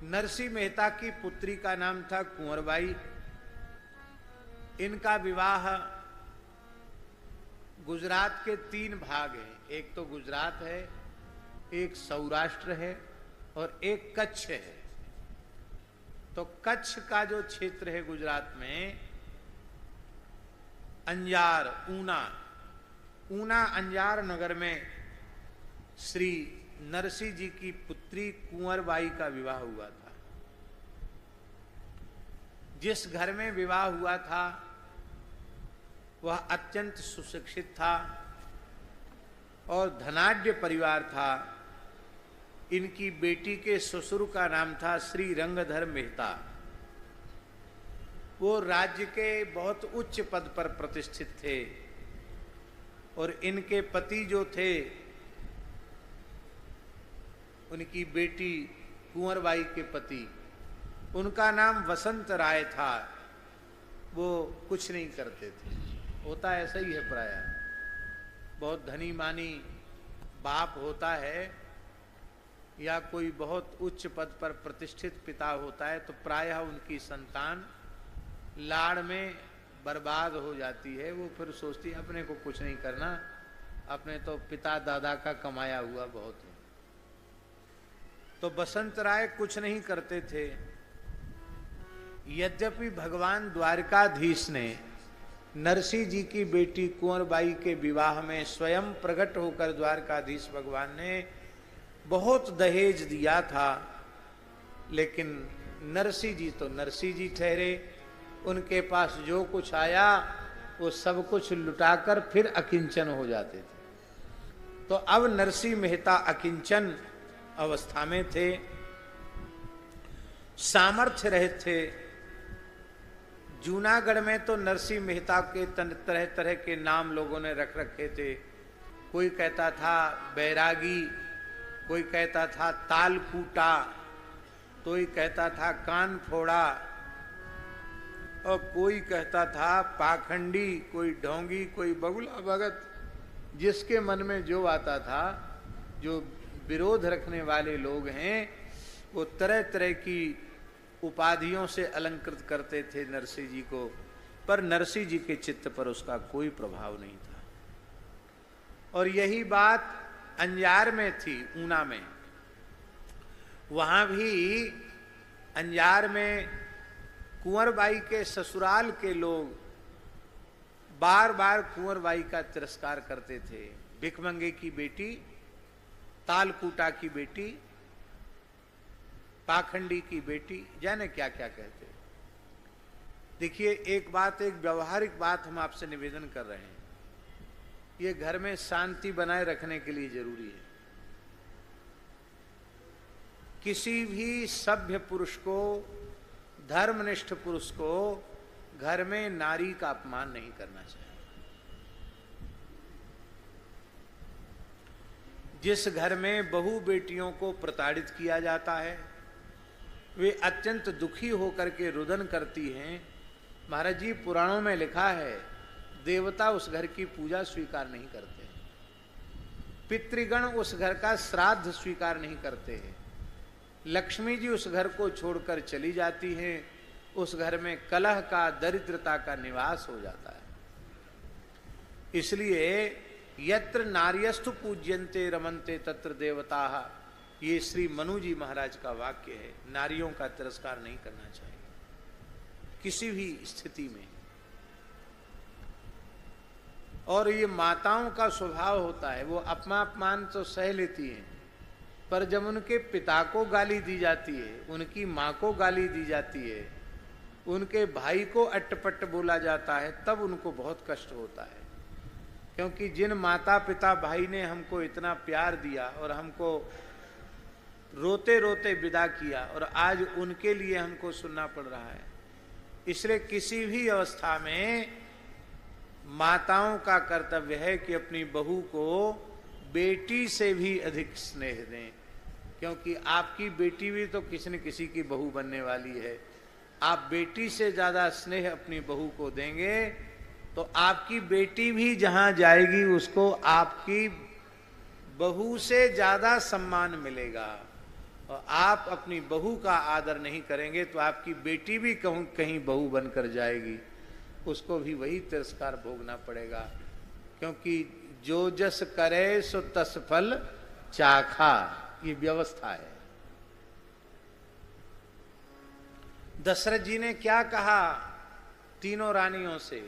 नरसिंह मेहता की पुत्री का नाम था कुंवरबाई। इनका विवाह गुजरात के 3 भाग हैं, एक तो गुजरात है, एक सौराष्ट्र है और एक कच्छ है। तो कच्छ का जो क्षेत्र है गुजरात में, अंजार, ऊना अंजार नगर में श्री नरसिंह जी की पुत्री कुंवरबाई का विवाह हुआ था। जिस घर में विवाह हुआ था वह अत्यंत सुशिक्षित था और धनाढ्य परिवार था। इनकी बेटी के ससुर का नाम था श्री रंगधर मेहता। वो राज्य के बहुत उच्च पद पर प्रतिष्ठित थे और इनके पति जो थे, उनकी बेटी कुंवरबाई के पति, उनका नाम वसंत राय था। वो कुछ नहीं करते थे, होता ऐसा ही है प्राय। बहुत धनी मानी बाप होता है या कोई बहुत उच्च पद पर प्रतिष्ठित पिता होता है तो प्रायः उनकी संतान लाड़ में बर्बाद हो जाती है। वो फिर सोचती है अपने को कुछ नहीं करना, अपने तो पिता दादा का कमाया हुआ बहुत है। तो बसंत राय कुछ नहीं करते थे। यद्यपि भगवान द्वारकाधीश ने नरसिंह जी की बेटी कुंवरबाई के विवाह में स्वयं प्रकट होकर द्वारकाधीश भगवान ने बहुत दहेज दिया था, लेकिन नरसिंह जी तो नरसिंह जी ठहरे। उनके पास जो कुछ आया वो सब कुछ लुटाकर फिर अकिंचन हो जाते थे। तो अब नरसिंह मेहता अकिंचन अवस्था में थे, सामर्थ्य रहित थे। जूनागढ़ में तो नरसिंह मेहता के तरह तरह के नाम लोगों ने रख रखे थे। कोई कहता था बैरागी, कोई कहता था तालकूटा, कोई कहता था कान फोड़ा और कोई कहता था पाखंडी, कोई ढोंगी, कोई बगुला भगत। जिसके मन में जो आता था, जो विरोध रखने वाले लोग हैं, वो तरह तरह की उपाधियों से अलंकृत करते थे नरसिंह जी को, पर नरसिंह जी के चित्त पर उसका कोई प्रभाव नहीं था। और यही बात अंजार में थी, ऊना में। वहां भी अंजार में कुंवरबाई के ससुराल के लोग बार बार कुंवरबाई का तिरस्कार करते थे। भिखमंगे की बेटी, तालकूटा की बेटी, पाखंडी की बेटी, जाने क्या क्या कहते। देखिए, एक बात, एक व्यवहारिक बात हम आपसे निवेदन कर रहे हैं। ये घर में शांति बनाए रखने के लिए जरूरी है। किसी भी सभ्य पुरुष को, धर्मनिष्ठ पुरुष को घर में नारी का अपमान नहीं करना चाहिए। जिस घर में बहू बेटियों को प्रताड़ित किया जाता है, वे अत्यंत दुखी होकर के रुदन करती हैं। महाराज जी, पुराणों में लिखा है देवता उस घर की पूजा स्वीकार नहीं करते, पितृगण उस घर का श्राद्ध स्वीकार नहीं करते हैं, लक्ष्मी जी उस घर को छोड़कर चली जाती हैं। उस घर में कलह का, दरिद्रता का निवास हो जाता है। इसलिए यत्र नार्यस्तु पूज्यन्ते रमन्ते तत्र देवताः, ये श्री मनु जी महाराज का वाक्य है। नारियों का तिरस्कार नहीं करना चाहिए किसी भी स्थिति में। और ये माताओं का स्वभाव होता है, वो अपमान तो सह लेती हैं, पर जब उनके पिता को गाली दी जाती है, उनकी माँ को गाली दी जाती है, उनके भाई को अट्टपट्ट बोला जाता है, तब उनको बहुत कष्ट होता है। क्योंकि जिन माता पिता भाई ने हमको इतना प्यार दिया और हमको रोते रोते विदा किया, और आज उनके लिए हमको सुनना पड़ रहा है। इसलिए किसी भी अवस्था में माताओं का कर्तव्य है कि अपनी बहू को बेटी से भी अधिक स्नेह दें, क्योंकि आपकी बेटी भी तो किसी न किसी की बहू बनने वाली है। आप बेटी से ज्यादा स्नेह अपनी बहू को देंगे तो आपकी बेटी भी जहां जाएगी उसको आपकी बहू से ज्यादा सम्मान मिलेगा। और आप अपनी बहू का आदर नहीं करेंगे तो आपकी बेटी भी कहूं कहीं बहू बनकर जाएगी, उसको भी वही तिरस्कार भोगना पड़ेगा। क्योंकि जो जस करे सो तस फल चाखा, ये व्यवस्था है। दशरथ जी ने क्या कहा तीनों रानियों से,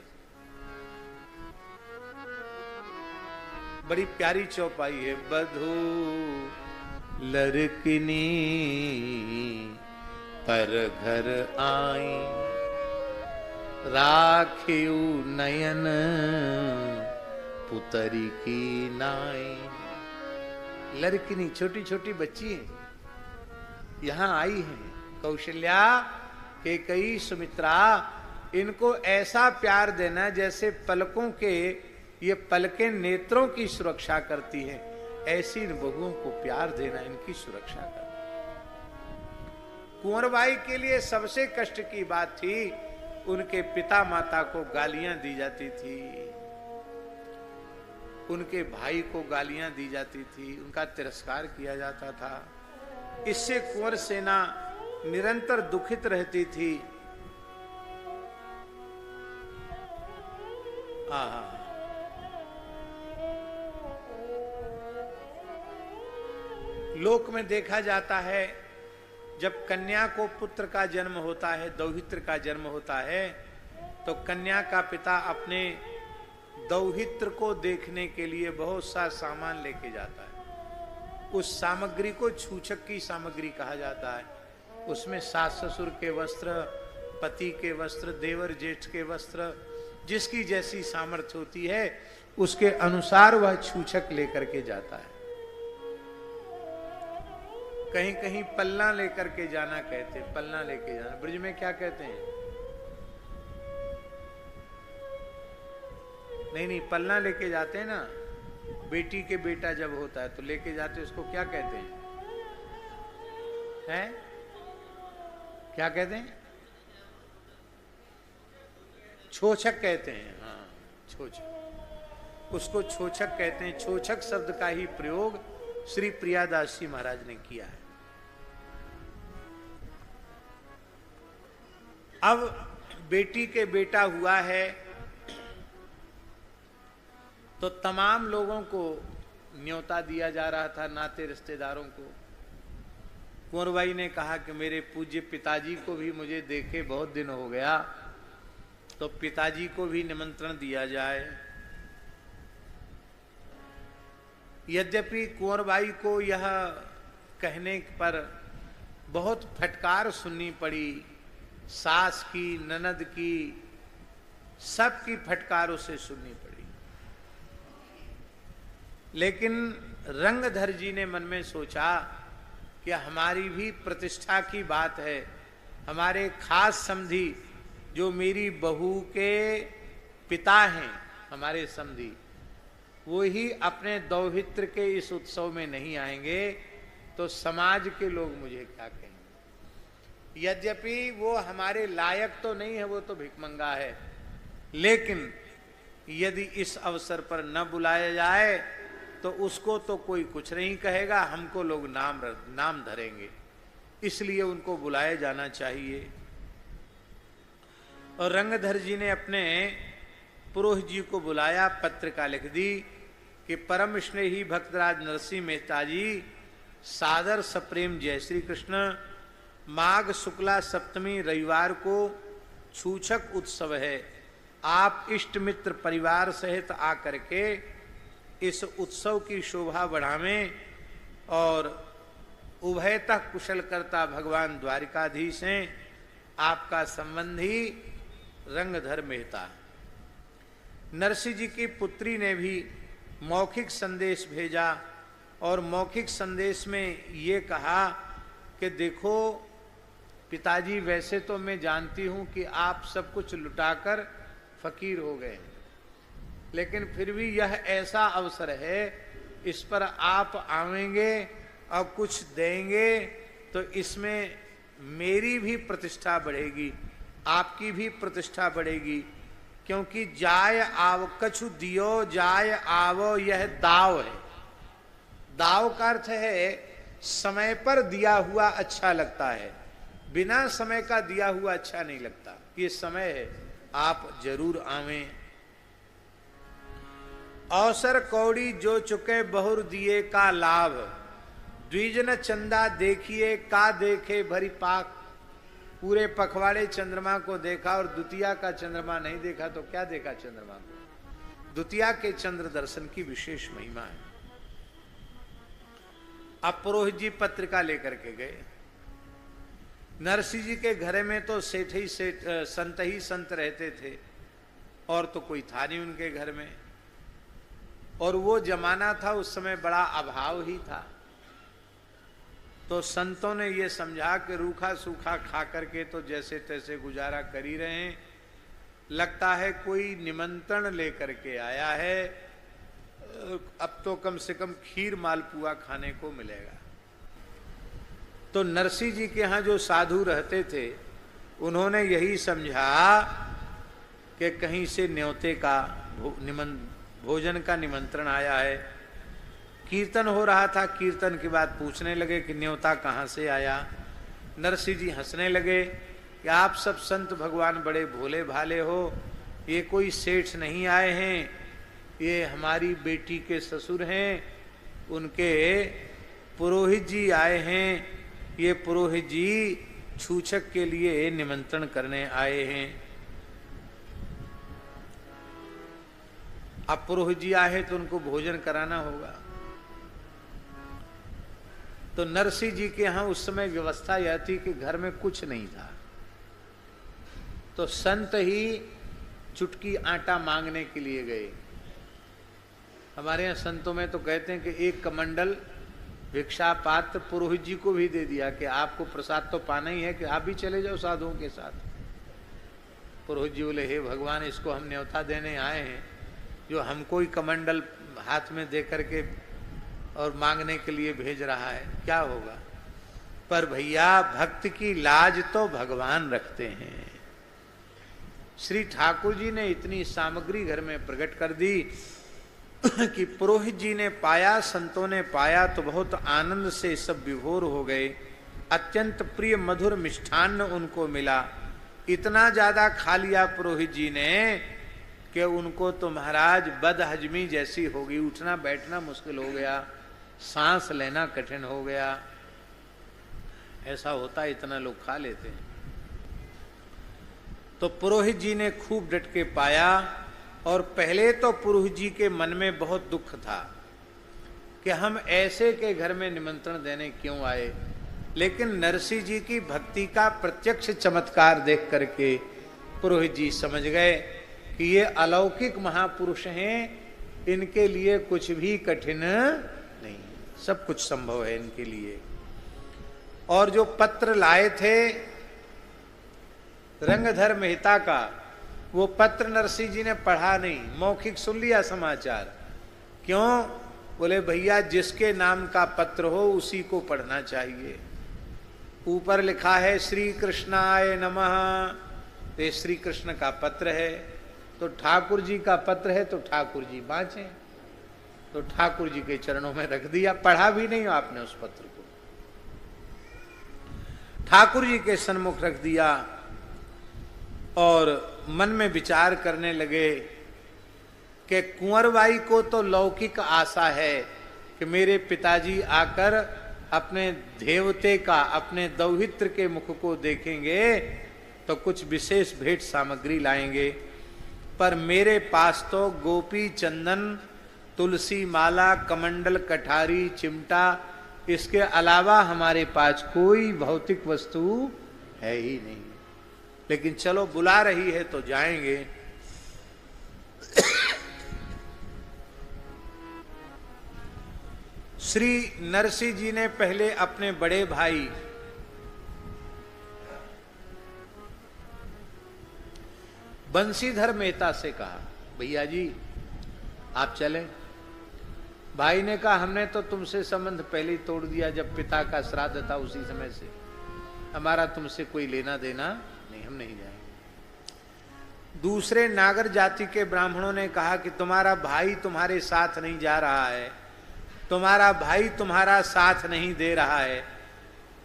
बड़ी प्यारी चौपाई है। बधू लड़किनी पर घर आई, राखियू नयन पुतरी की नाई। लड़किनी छोटी छोटी बच्ची है, यहां आई है। कौशल्या, कैकेयी, सुमित्रा, इनको ऐसा प्यार देना जैसे पलकों के ये पलकें नेत्रों की सुरक्षा करती हैं, ऐसी इन बहुओं को प्यार देना, इनकी सुरक्षा करना। कुंवरबाई के लिए सबसे कष्ट की बात थी, उनके पिता माता को गालियां दी जाती थी, उनके भाई को गालियां दी जाती थी, उनका तिरस्कार किया जाता था। इससे कुंवर सेना निरंतर दुखित रहती थी। लोक में देखा जाता है, जब कन्या को पुत्र का जन्म होता है, दौहित्र का जन्म होता है, तो कन्या का पिता अपने दौहित्र को देखने के लिए बहुत सा सामान लेके जाता है। उस सामग्री को छूछक की सामग्री कहा जाता है। उसमें सास ससुर के वस्त्र, पति के वस्त्र, देवर जेठ के वस्त्र, जिसकी जैसी सामर्थ्य होती है उसके अनुसार वह छूछक लेकर के जाता है। कहीं कहीं पल्ला लेकर के जाना कहते हैं, पल्ला लेके जाना। ब्रज में क्या कहते हैं? नहीं, पल्ला लेके जाते हैं ना, बेटी के बेटा जब होता है तो लेके जाते हैं, उसको क्या कहते हैं? हैं? क्या कहते हैं? छोछक कहते हैं। हाँ, छोछक, उसको छोछक कहते हैं। छोछक शब्द का ही प्रयोग श्री प्रियादास जी महाराज ने किया है। अब बेटी के बेटा हुआ है तो तमाम लोगों को न्योता दिया जा रहा था, नाते रिश्तेदारों को। कुंवरबाई ने कहा कि मेरे पूज्य पिताजी को भी मुझे देखे बहुत दिन हो गया, तो पिताजी को भी निमंत्रण दिया जाए। यद्यपि कुंवरबाई को यह कहने पर बहुत फटकार सुननी पड़ी, सास की, ननद की, सबकी फटकार उसे सुननी पड़ी। लेकिन रंगधर जी ने मन में सोचा कि हमारी भी प्रतिष्ठा की बात है, हमारे खास समधी जो मेरी बहू के पिता हैं, हमारे समधी, वो ही अपने दौहित्र के इस उत्सव में नहीं आएंगे तो समाज के लोग मुझे क्या कहेंगे। यद्यपि वो हमारे लायक तो नहीं है, वो तो भिखमंगा है, लेकिन यदि इस अवसर पर न बुलाया जाए तो उसको तो कोई कुछ नहीं कहेगा, हमको लोग नाम धरेंगे, इसलिए उनको बुलाया जाना चाहिए। और रंगधर जी ने अपने पुरोहित जी को बुलाया, पत्रिका लिख दी कि परम स्नेही भक्तराज नरसिंह मेहता जी, सादर सप्रेम जय श्री कृष्ण, माघ शुक्ला सप्तमी रविवार को छूछक उत्सव है, आप इष्ट मित्र परिवार सहित आकर के इस उत्सव की शोभा बढ़ावें और उभयतः कुशल करता भगवान द्वारिकाधीश हैं, आपका संबंधी रंगधर मेहता। नरसिंह जी की पुत्री ने भी मौखिक संदेश भेजा और मौखिक संदेश में ये कहा कि देखो पिताजी, वैसे तो मैं जानती हूं कि आप सब कुछ लुटाकर फकीर हो गए, लेकिन फिर भी यह ऐसा अवसर है, इस पर आप आवेंगे और कुछ देंगे तो इसमें मेरी भी प्रतिष्ठा बढ़ेगी, आपकी भी प्रतिष्ठा बढ़ेगी। क्योंकि जाय आव कछु दियो जाय आवो, यह दाव है। दाव का अर्थ है समय पर दिया हुआ अच्छा लगता है, बिना समय का दिया हुआ अच्छा नहीं लगता। ये समय है, आप जरूर आवें। अवसर कौड़ी जो चुके बहुर दिए का लाभ, द्विजन चंदा देखिए का देखे भरी पाक। पूरे पखवाड़े चंद्रमा को देखा और द्वितीया का चंद्रमा नहीं देखा तो क्या देखा चंद्रमा को। द्वितीया के चंद्र दर्शन की विशेष महिमा है। अब पुरोहित जी पत्रिका लेकर के गए। नरसिंह जी के घर में तो सेठ ही संत रहते थे, और तो कोई था नहीं उनके घर में। और वो जमाना था, उस समय बड़ा अभाव ही था। तो संतों ने ये समझा कि रूखा सूखा खा करके तो जैसे तैसे गुजारा कर ही रहे हैं, लगता है कोई निमंत्रण लेकर के आया है, अब तो कम से कम खीर मालपुआ खाने को मिलेगा। तो नरसिंह जी के यहाँ जो साधु रहते थे, उन्होंने यही समझा कि कहीं से न्योते का भोजन का निमंत्रण आया है। कीर्तन हो रहा था, कीर्तन की बात पूछने लगे कि न्योता कहाँ से आया। नरसिंह जी हंसने लगे कि आप सब संत भगवान बड़े भोले भाले हो, ये कोई सेठ नहीं आए हैं, ये हमारी बेटी के ससुर हैं, उनके पुरोहित जी आए हैं। ये पुरोहित जी छूछक के लिए निमंत्रण करने आए हैं। अब पुरोहित जी आए तो उनको भोजन कराना होगा। तो नरसिंह जी के यहां उस समय व्यवस्था यह थी कि घर में कुछ नहीं था, तो संत ही चुटकी आटा मांगने के लिए गए। हमारे यहाँ संतों में तो कहते हैं कि एक कमंडल भिक्षा पात्र पुरोहित जी को भी दे दिया कि आपको प्रसाद तो पाना ही है, कि आप भी चले जाओ साधुओं के साथ। पुरोहित जी बोले, हे भगवान, इसको हम न्योता देने आए हैं, जो हमको ही कमंडल हाथ में दे करके और मांगने के लिए भेज रहा है, क्या होगा। पर भैया, भक्त की लाज तो भगवान रखते हैं। श्री ठाकुर जी ने इतनी सामग्री घर में प्रकट कर दी कि पुरोहित जी ने पाया, संतों ने पाया तो बहुत आनंद से सब विभोर हो गए। अत्यंत प्रिय मधुर मिष्ठान्न उनको मिला। इतना ज्यादा खा लिया पुरोहित जी ने कि उनको तो महाराज बदहजमी जैसी हो गई, उठना बैठना मुश्किल हो गया, सांस लेना कठिन हो गया। ऐसा होता, इतना लोग खा लेते हैं। तो पुरोहित जी ने खूब डट के पाया। और पहले तो पुरोहित जी के मन में बहुत दुख था कि हम ऐसे के घर में निमंत्रण देने क्यों आए। लेकिन नरसिंह जी की भक्ति का प्रत्यक्ष चमत्कार देख करके पुरोहित जी समझ गए कि ये अलौकिक महापुरुष हैं, इनके लिए कुछ भी कठिन नहीं, सब कुछ संभव है इनके लिए। और जो पत्र लाए थे रंगधर मेहता का, वो पत्र नरसिंह जी ने पढ़ा नहीं, मौखिक सुन लिया समाचार। क्यों? बोले भैया, जिसके नाम का पत्र हो उसी को पढ़ना चाहिए। ऊपर लिखा है श्री कृष्णाय नमः, तो श्री कृष्ण का पत्र है, तो ठाकुर जी का पत्र है तो ठाकुर जी बाँचे। तो ठाकुर जी के चरणों में रख दिया। पढ़ा भी नहीं आपने उस पत्र को, ठाकुर जी के सन्मुख रख दिया। और मन में विचार करने लगे कि कुंवरबाई को तो लौकिक आशा है कि मेरे पिताजी आकर अपने देवते का, अपने दौहित्र के मुख को देखेंगे तो कुछ विशेष भेंट सामग्री लाएंगे। पर मेरे पास तो गोपी चंदन, तुलसी माला, कमंडल, कठारी, चिमटा, इसके अलावा हमारे पास कोई भौतिक वस्तु है ही नहीं। लेकिन चलो, बुला रही है तो जाएंगे। श्री नरसिंह जी ने पहले अपने बड़े भाई बंशीधर मेहता से कहा, भैया जी आप चलें। भाई ने कहा, हमने तो तुमसे संबंध पहले ही तोड़ दिया, जब पिता का श्राद्ध था उसी समय से, हमारा तुमसे कोई लेना देना नहीं, हम नहीं जाएंगे। दूसरे नागर जाति के ब्राह्मणों ने कहा कि तुम्हारा भाई तुम्हारे साथ नहीं जा रहा है, तुम्हारा भाई तुम्हारा साथ नहीं दे रहा है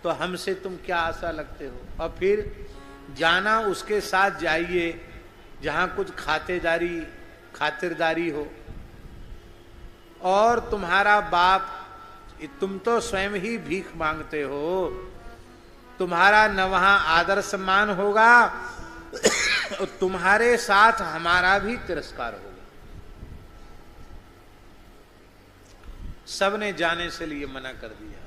तो हमसे तुम क्या आशा लगते हो? और फिर जाना उसके साथ जाइए जहां कुछ खातिरदारी हो। और तुम्हारा बाप, तुम तो स्वयं ही भीख मांगते हो, तुम्हारा न वहां आदर सम्मान होगा और तुम्हारे साथ हमारा भी तिरस्कार होगा। सबने जाने से लिए मना कर दिया।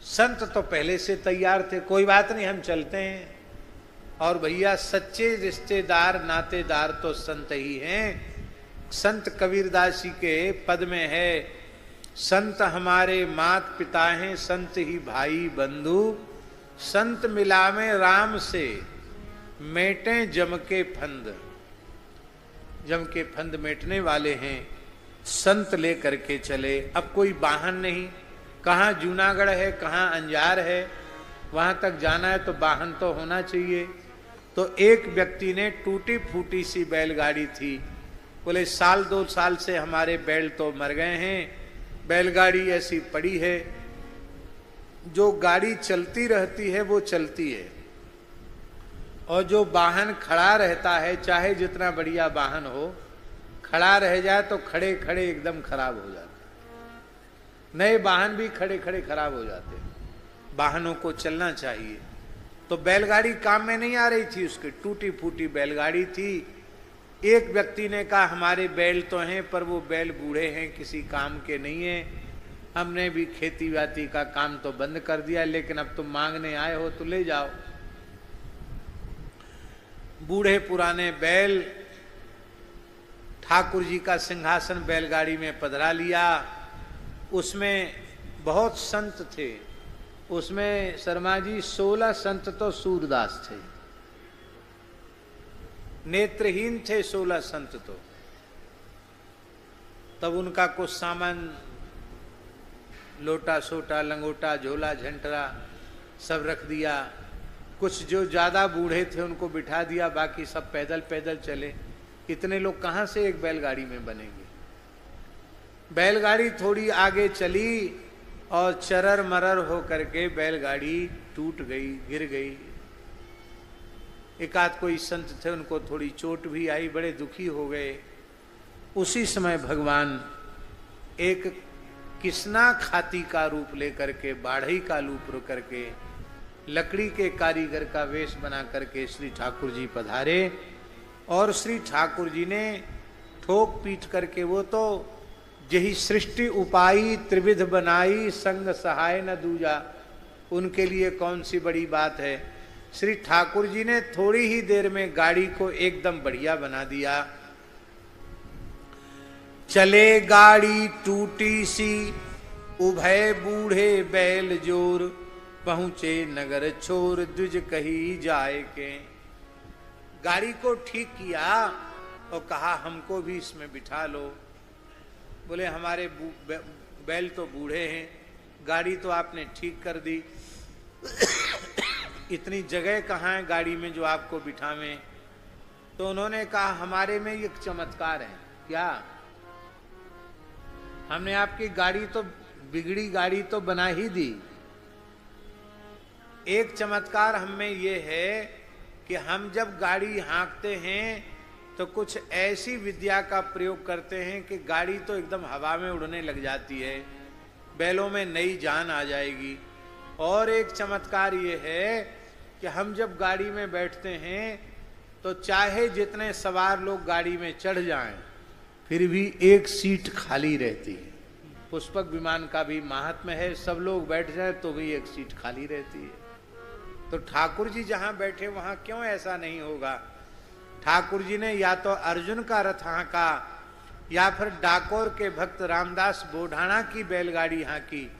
संत तो पहले से तैयार थे, कोई बात नहीं हम चलते हैं। और भैया सच्चे रिश्तेदार नातेदार तो संत ही हैं। संत कबीरदास जी के पद में है, संत हमारे मात पिता हैं, संत ही भाई बंधु, संत मिलावे राम से मेटे जम के फंद। जम के फंद मेटने वाले हैं, संत ले करके चले। अब कोई वाहन नहीं, कहाँ जूनागढ़ है कहाँ अंजार है, वहां तक जाना है तो वाहन तो होना चाहिए। तो एक व्यक्ति ने टूटी फूटी सी बैलगाड़ी थी, बोले 1-2 साल से हमारे बैल तो मर गए हैं, बैलगाड़ी ऐसी पड़ी है, जो गाड़ी चलती रहती है वो चलती है, और जो वाहन खड़ा रहता है चाहे जितना बढ़िया वाहन हो, खड़ा रह जाए तो खड़े खड़े एकदम खराब हो जाते। नए वाहन भी खड़े खड़े खराब हो जाते। वाहनों को चलना चाहिए। तो बैलगाड़ी काम में नहीं आ रही थी, उसकी टूटी फूटी बैलगाड़ी थी। एक व्यक्ति ने कहा हमारे बैल तो हैं पर वो बैल बूढ़े हैं, किसी काम के नहीं है, हमने भी खेती बाती का काम तो बंद कर दिया, लेकिन अब तुम मांगने आए हो तो ले जाओ। बूढ़े पुराने बैल, ठाकुर जी का सिंहासन बैलगाड़ी में पधरा लिया। उसमें बहुत संत थे, उसमें शर्मा जी 16 संत तो सूरदास थे, नेत्रहीन थे 16 संत तो। तब उनका कुछ सामान, लोटा सोटा लंगोटा झोला झंटरा सब रख दिया। कुछ जो ज्यादा बूढ़े थे उनको बिठा दिया, बाकी सब पैदल पैदल चले। इतने लोग कहां से एक बैलगाड़ी में बनेंगे। बैलगाड़ी थोड़ी आगे चली और चरर मरर हो करके बैलगाड़ी टूट गई, गिर गई। एक आध कोई संत थे, उनको थोड़ी चोट भी आई, बड़े दुखी हो गए। उसी समय भगवान एक किसना खाती का रूप लेकर के, बाढ़ई का रूप करके, लकड़ी के कारीगर का वेश बना करके श्री ठाकुर जी पधारे। और श्री ठाकुर जी ने ठोक पीट करके, वो तो यही सृष्टि उपाई त्रिविध बनाई, संग सहाय न दूजा, उनके लिए कौन सी बड़ी बात है। श्री ठाकुर जी ने थोड़ी ही देर में गाड़ी को एकदम बढ़िया बना दिया। चले गाड़ी टूटी सी, उभय बूढ़े बैल जोर, पहुंचे नगर छोर, द्विज कही जाए के। गाड़ी को ठीक किया और कहा हमको भी इसमें बिठा लो। बोले हमारे बैल तो बूढ़े हैं, गाड़ी तो आपने ठीक कर दी, इतनी जगह कहाँ है गाड़ी में जो आपको बिठावें। तो उन्होंने कहा हमारे में एक चमत्कार है। क्या? हमने आपकी गाड़ी तो, बिगड़ी गाड़ी तो बना ही दी। एक चमत्कार हम में ये है कि हम जब गाड़ी हाँकते हैं तो कुछ ऐसी विद्या का प्रयोग करते हैं कि गाड़ी तो एकदम हवा में उड़ने लग जाती है, बैलों में नई जान आ जाएगी। और एक चमत्कार ये है कि हम जब गाड़ी में बैठते हैं तो चाहे जितने सवार लोग गाड़ी में चढ़ जाएं, फिर भी एक सीट खाली रहती है। पुष्पक विमान का भी महात्म्य है, सब लोग बैठ जाए तो भी एक सीट खाली रहती है। तो ठाकुर जी जहां बैठे वहां क्यों ऐसा नहीं होगा? ठाकुर जी ने या तो अर्जुन का रथ हाँका, या फिर डाकोर के भक्त रामदास बोढ़ाना की बैलगाड़ी हाँकी,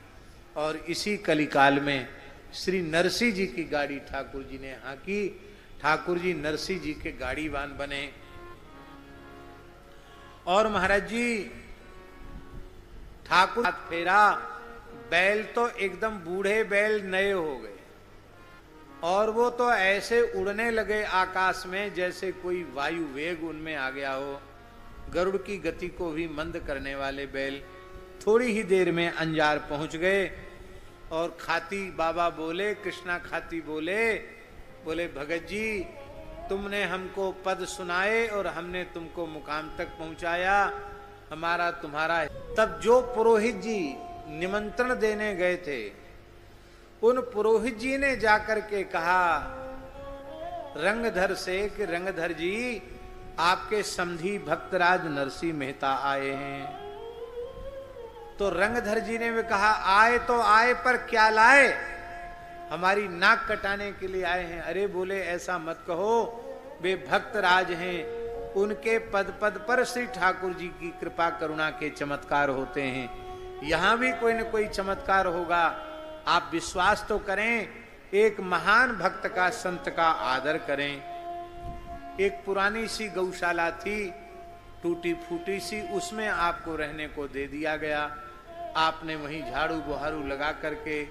और इसी कलिकाल में श्री नरसिंह जी की गाड़ी ठाकुर जी ने हाँकी। ठाकुर जी नरसिंह जी के गाड़ीवान बने। और महाराज जी ठाकुर हाथ फेरा, बैल तो एकदम बूढ़े बैल नए हो गए, और वो तो ऐसे उड़ने लगे आकाश में जैसे कोई वायु वेग उनमें आ गया हो। गरुड़ की गति को भी मंद करने वाले बैल थोड़ी ही देर में अंजार पहुंच गए। और खाती बाबा बोले, कृष्णा खाती बोले, बोले भगत जी तुमने हमको पद सुनाए और हमने तुमको मुकाम तक पहुंचाया, हमारा तुम्हारा है। तब जो पुरोहित जी निमंत्रण देने गए थे, उन पुरोहित जी ने जाकर के कहा रंगधर से कि रंगधर जी आपके समधी भक्तराज नरसिंह मेहता आए हैं। तो रंगधर जी ने भी कहा आए तो आए पर क्या लाए, हमारी नाक कटाने के लिए आए हैं। अरे बोले ऐसा मत कहो, वे भक्तराज हैं, उनके पद पद पर श्री ठाकुर जी की कृपा करुणा के चमत्कार होते हैं, यहां भी कोई न कोई चमत्कार होगा, आप विश्वास तो करें। एक महान भक्त का, संत का आदर करें। एक पुरानी सी गौशाला थी, टूटी फूटी सी, उसमें आपको रहने को दे दिया गया। आपने वहीं झाड़ू बुहारू लगा करके,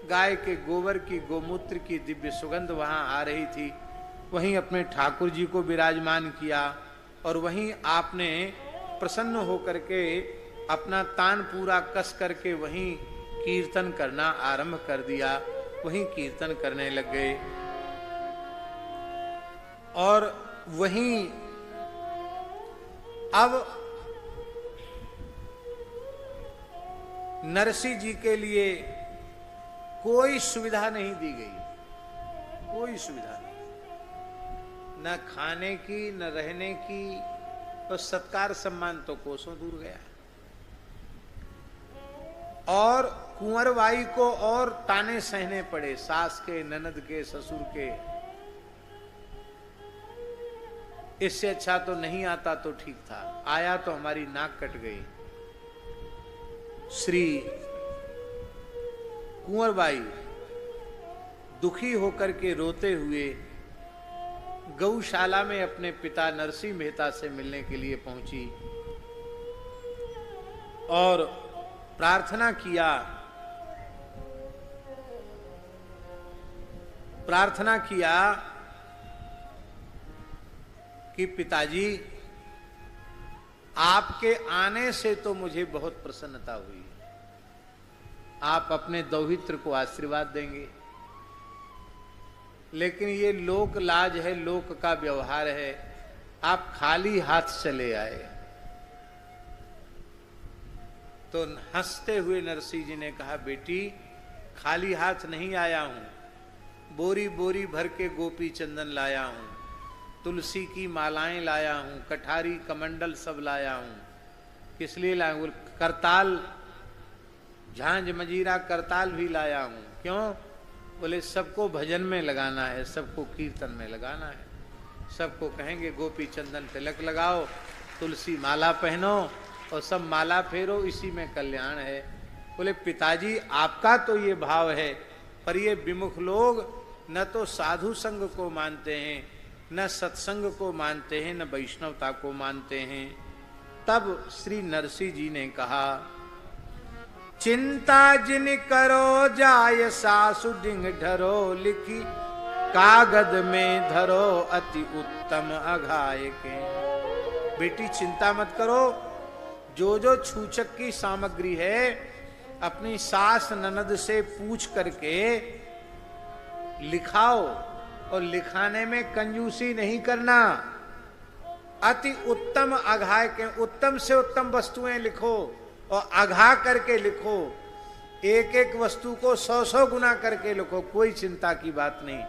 गाय के गोबर की, गोमूत्र की दिव्य सुगंध वहां आ रही थी, वहीं अपने ठाकुर जी को विराजमान किया। और वहीं आपने प्रसन्न होकर के अपना तान पूरा कस करके वहीं कीर्तन करना आरंभ कर दिया, वहीं कीर्तन करने लग गए। और वहीं अब नरसिंह जी के लिए कोई सुविधा नहीं दी गई, कोई सुविधा नहीं, न खाने की न रहने की, तो सत्कार सम्मान तो कोसों दूर गया। और कुंवरबाई को और ताने सहने पड़े, सास के, ननद के, ससुर के। इससे अच्छा तो नहीं आता तो ठीक था, आया तो हमारी नाक कट गई। श्री कुंवरबाई दुखी होकर के रोते हुए गौशाला में अपने पिता नरसिंह मेहता से मिलने के लिए पहुंची और प्रार्थना किया कि पिताजी आपके आने से तो मुझे बहुत प्रसन्नता हुई, आप अपने दौहित्र को आशीर्वाद देंगे, लेकिन ये लोक लाज है, लोक का व्यवहार है, आप खाली हाथ चले आए। तो हंसते हुए नरसिंह जी ने कहा बेटी खाली हाथ नहीं आया हूं, बोरी बोरी भर के गोपी चंदन लाया हूं, तुलसी की मालाएं लाया हूं, कठारी कमंडल सब लाया हूं। किस लिए लाया हूं? करताल, झांझ मजीरा करताल भी लाया हूं। क्यों? बोले सबको भजन में लगाना है, सबको कीर्तन में लगाना है, सबको कहेंगे गोपी चंदन तिलक लगाओ, तुलसी माला पहनो और सब माला फेरो, इसी में कल्याण है। बोले पिताजी आपका तो ये भाव है, पर ये विमुख लोग न तो साधु संग को मानते हैं, न सत्संग को मानते हैं, न वैष्णवता को मानते हैं। तब श्री नरसिंह जी ने कहा चिंता जिन करो जाय सासु डिंग ढरो, लिखी कागज में धरो अति उत्तम अघाय के। बेटी चिंता मत करो, जो जो छूचक की सामग्री है अपनी सास ननद से पूछ करके लिखाओ, और लिखाने में कंजूसी नहीं करना। अति उत्तम अघाय के, उत्तम से उत्तम वस्तुएं लिखो और अघा करके लिखो, एक एक वस्तु को 100-100 गुना करके लिखो, कोई चिंता की बात नहीं।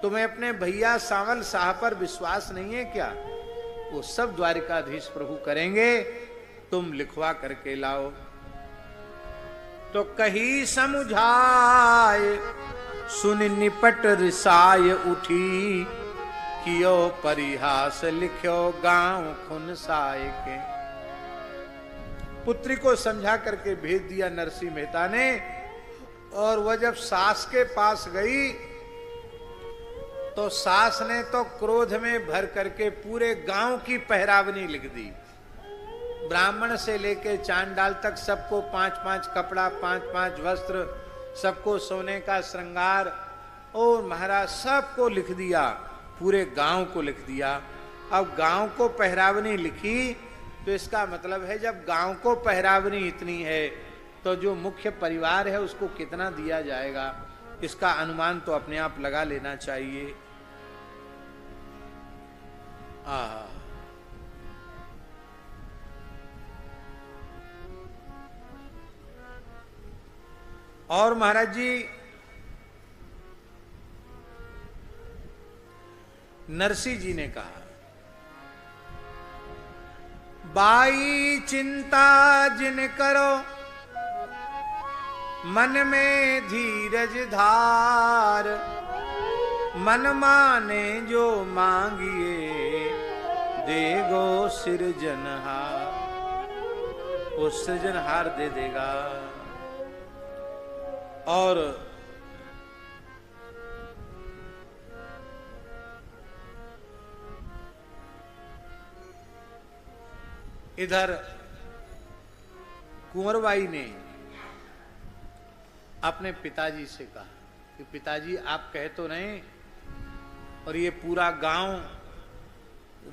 तुम्हें अपने भैया सांवल साहब पर विश्वास नहीं है क्या? वो सब द्वारिकाधीश प्रभु करेंगे, तुम लिखवा करके लाओ। तो कही समुझाए सुन निपट रिसाय उठी, कियो परिहास लिख्यो गांव खुनसाय के। पुत्री को समझा करके भेज दिया नरसिंह मेहता ने, और वह जब सास के पास गई तो सास ने तो क्रोध में भर करके पूरे गांव की पहरावनी लिख दी। ब्राह्मण से लेके चांडाल तक सबको 5-5 कपड़ा, 5-5 वस्त्र, सबको सोने का श्रृंगार, और महाराज सबको लिख दिया, पूरे गांव को लिख दिया। अब गांव को पहरावनी लिखी तो इसका मतलब है जब गांव को पहरावनी इतनी है तो जो मुख्य परिवार है उसको कितना दिया जाएगा, इसका अनुमान तो अपने आप लगा लेना चाहिए। और महाराज जी नरसिंह जी ने कहा, बाई चिंता जिन करो मन में धीरज धार, मन माने जो मांगिए देगो सृजनहार, वो सृजनहार दे देगा। और इधर कुंवरबाई ने अपने पिताजी से कहा कि पिताजी आप कहे तो नहीं, और ये पूरा गांव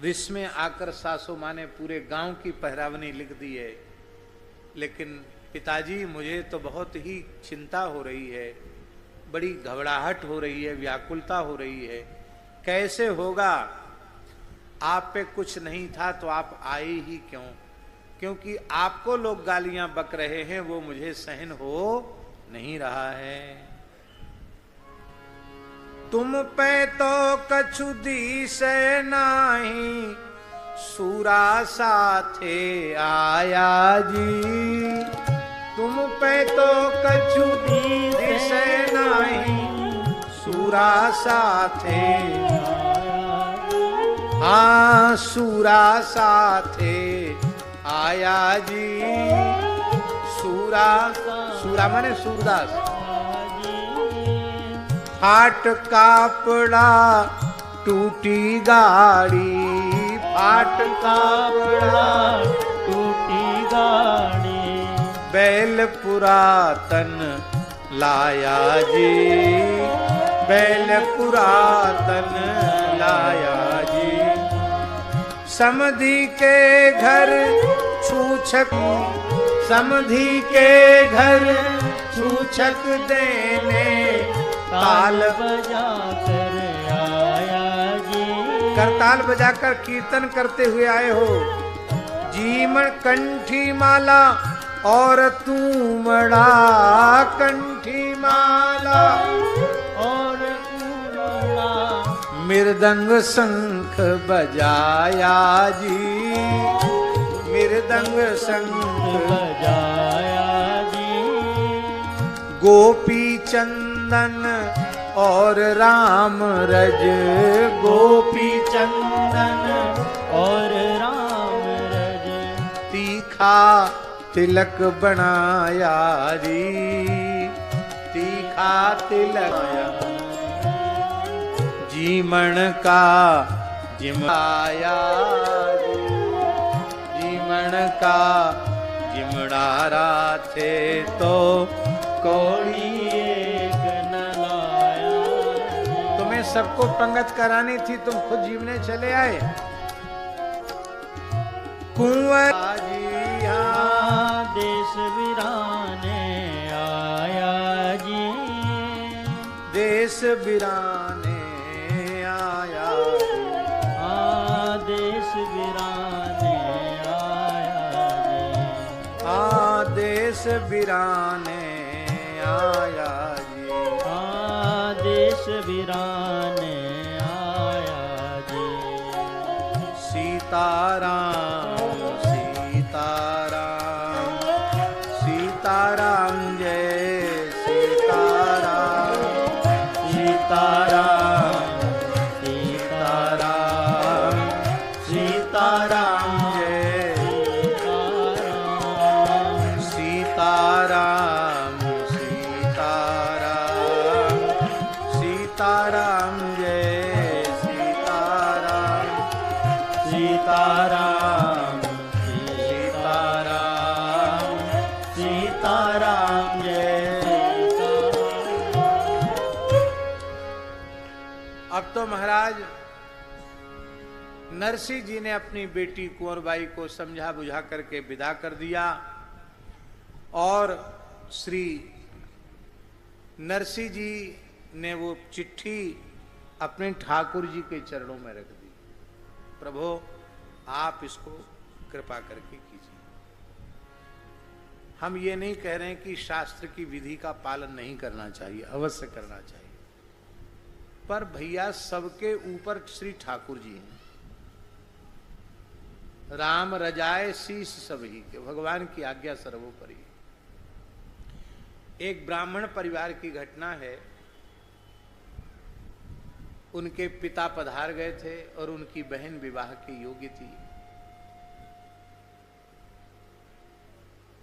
रिस में आकर सासू माँ ने पूरे गांव की पहरावनी लिख दी है, लेकिन पिताजी मुझे तो बहुत ही चिंता हो रही है, बड़ी घबराहट हो रही है, व्याकुलता हो रही है, कैसे होगा। आप पे कुछ नहीं था तो आप आए ही क्यों? क्योंकि आपको लोग गालियां बक रहे हैं, वो मुझे सहन हो नहीं रहा है। तुम पे तो कछु दिस नाही, सूरा साथे आया जी। तुम पे तो कछु दिस नाही, सूरा साथे, हाँ सूरा साथे आया जी। सूरा, सूरा माने सूरदास। फाट कापड़ा टूटी गाड़ी, फाट कापड़ा टूटी गाड़ी, बैल पुरातन लाया जी, बैल पुरातन लाया जी। समधी के घर छूछक, समधी के घर छूछक देने ताल बजा कर आया जी। करताल बजाकर कीर्तन करते हुए आए हो। जीमण कंठी माला और तूमड़ा, कंठी माला और तूमड़ा, मृदंग शंख बजाया जी, मृदंग शंख बजाया जी। गोपी चंदन और राम रज, गोपी चंदन और राम रज, तीखा तिलक बनाया जी, तीखा तिलक जीमण का जिमड़ाया, जीमण का जिमड़ारा थे तो कौड़ी एक न लाया। तुम्हें सबको पंगत करानी थी, तुम खुद जीवने चले आए। कुंवर जी हाँ देश वीराने आया जी, देश वीराने आया, हाँ देश वीराने आया जी, हाँ देश वीराने आया जी, हाँ देश वीराने आया जी। सीताराम सीताराम जय सीताराम, सीताराम सीताराम, सीताराम जय सीताराम, सीताराम सीताराम जय सीताराम, सीताराम सीताराम, सीताराम जय सीताराम। अब तो महाराज नरसिंह जी ने अपनी बेटी कुंवरबाई को समझा बुझा करके विदा कर दिया और श्री नरसिंह जी ने वो चिट्ठी अपने ठाकुर जी के चरणों में रख दी। प्रभु आप इसको कृपा करके कीजिए। हम ये नहीं कह रहे हैं कि शास्त्र की विधि का पालन नहीं करना चाहिए, अवश्य करना चाहिए, पर भैया सबके ऊपर श्री ठाकुर जी हैं। राम रजाए शीश सबही के, भगवान की आज्ञा सर्वोपरि। एक ब्राह्मण परिवार की घटना है। उनके पिता पधार गए थे और उनकी बहन विवाह के योग्य थी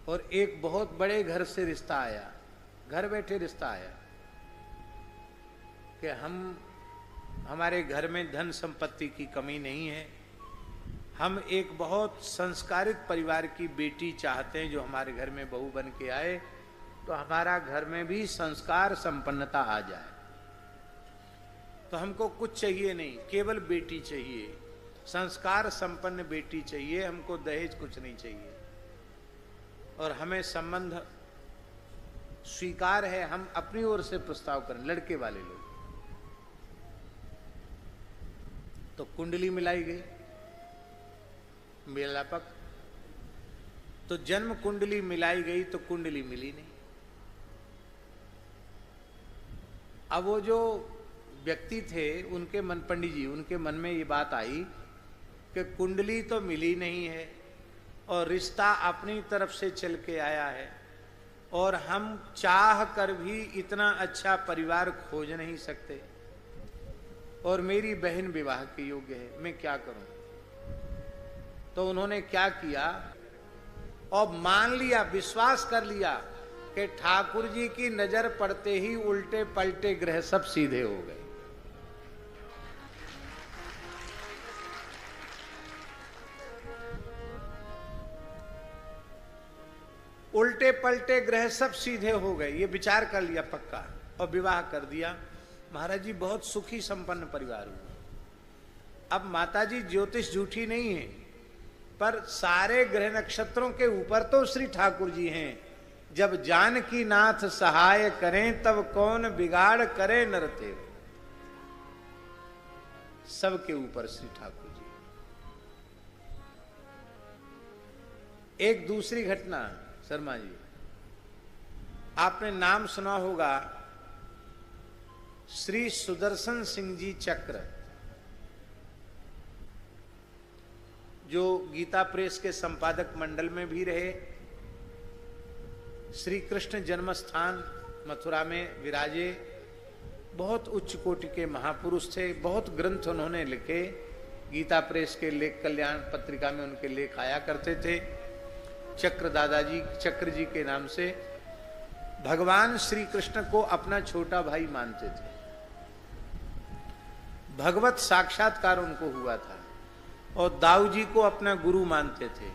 और एक बहुत बड़े घर से रिश्ता आया, घर बैठे रिश्ता आया कि हमारे घर में धन संपत्ति की कमी नहीं है, हम एक बहुत संस्कारित परिवार की बेटी चाहते हैं जो हमारे घर में बहू बन के आए, तो हमारा घर में भी संस्कार संपन्नता आ जाए। तो हमको कुछ चाहिए नहीं, केवल बेटी चाहिए, संस्कार संपन्न बेटी चाहिए, हमको दहेज कुछ नहीं चाहिए और हमें संबंध स्वीकार है, हम अपनी ओर से प्रस्ताव करें, लड़के वाले लोग। तो कुंडली मिलाई गई, मेलापक। तो जन्म कुंडली मिलाई गई तो कुंडली मिली नहीं। अब वो जो व्यक्ति थे उनके मन, पंडित जी, उनके मन में ये बात आई कि कुंडली तो मिली नहीं है और रिश्ता अपनी तरफ से चल के आया है और हम चाह कर भी इतना अच्छा परिवार खोज नहीं सकते और मेरी बहन विवाह के योग्य है, मैं क्या करूं। तो उन्होंने क्या किया और मान लिया, विश्वास कर लिया कि ठाकुर जी की नजर पड़ते ही उल्टे पलटे ग्रह सब सीधे हो गए। उल्टे पलटे ग्रह सब सीधे हो गए, ये विचार कर लिया पक्का और विवाह कर दिया। महाराज जी बहुत सुखी संपन्न परिवार हुआ। अब माता जी ज्योतिष झूठी नहीं है, पर सारे ग्रह नक्षत्रों के ऊपर तो श्री ठाकुर जी हैं। जब जानकी नाथ सहाय करें तब कौन बिगाड़ करे नरते, सबके ऊपर श्री ठाकुर जी। एक दूसरी घटना शर्मा जी, आपने नाम सुना होगा श्री सुदर्शन सिंह जी चक्र, जो गीता प्रेस के संपादक मंडल में भी रहे, श्री कृष्ण जन्म स्थान मथुरा में विराजे, बहुत उच्च कोटि के महापुरुष थे, बहुत ग्रंथ उन्होंने लिखे। गीता प्रेस के लेख कल्याण पत्रिका में उनके लेख आया करते थे। चक्र दादाजी, चक्र जी के नाम से भगवान श्री कृष्ण को अपना छोटा भाई मानते थे। भगवत साक्षात्कार उनको हुआ था और दाऊ जी को अपना गुरु मानते थे।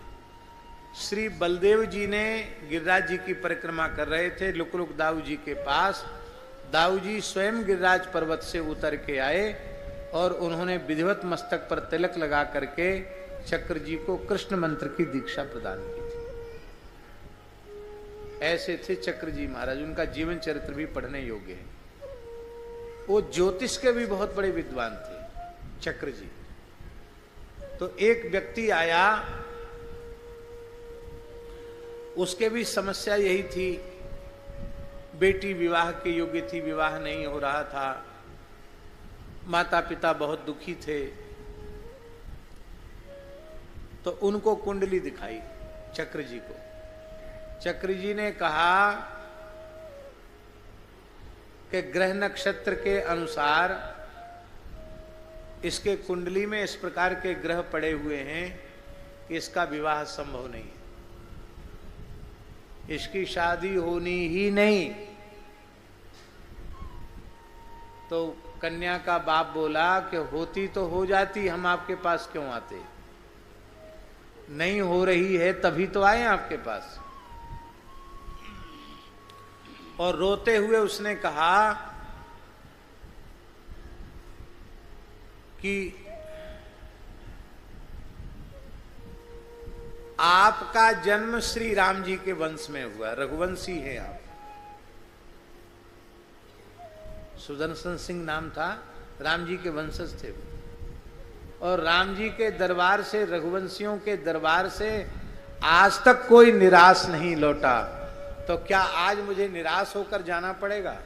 श्री बलदेव जी ने गिरिराज जी की परिक्रमा कर रहे थे, लुक लुक दाऊ जी के पास। दाऊ जी स्वयं गिरिराज पर्वत से उतर के आए और उन्होंने विधिवत मस्तक पर तिलक लगा करके चक्र जी को कृष्ण मंत्र की दीक्षा प्रदान की थी। ऐसे थे चक्र जी महाराज, उनका जीवन चरित्र भी पढ़ने योग्य है। वो ज्योतिष के भी बहुत बड़े विद्वान थे चक्र जी। तो एक व्यक्ति आया, उसके भी समस्या यही थी, बेटी विवाह के योग्य थी, विवाह नहीं हो रहा था, माता पिता बहुत दुखी थे। तो उनको कुंडली दिखाई चक्र जी को। चक्र जी ने कहा कि ग्रह नक्षत्र के अनुसार इसके कुंडली में इस प्रकार के ग्रह पड़े हुए हैं कि इसका विवाह संभव नहीं है, इसकी शादी होनी ही नहीं। तो कन्या का बाप बोला कि होती तो हो जाती, हम आपके पास क्यों आते, नहीं हो रही है तभी तो आए आपके पास। और रोते हुए उसने कहा कि आपका जन्म श्री राम जी के वंश में हुआ, रघुवंशी हैं आप। सुदर्शन सिंह नाम था, राम जी के वंशज थे। और राम जी के दरबार से, रघुवंशियों के दरबार से आज तक कोई निराश नहीं लौटा। तो क्या आज मुझे निराश होकर जाना पड़ेगा?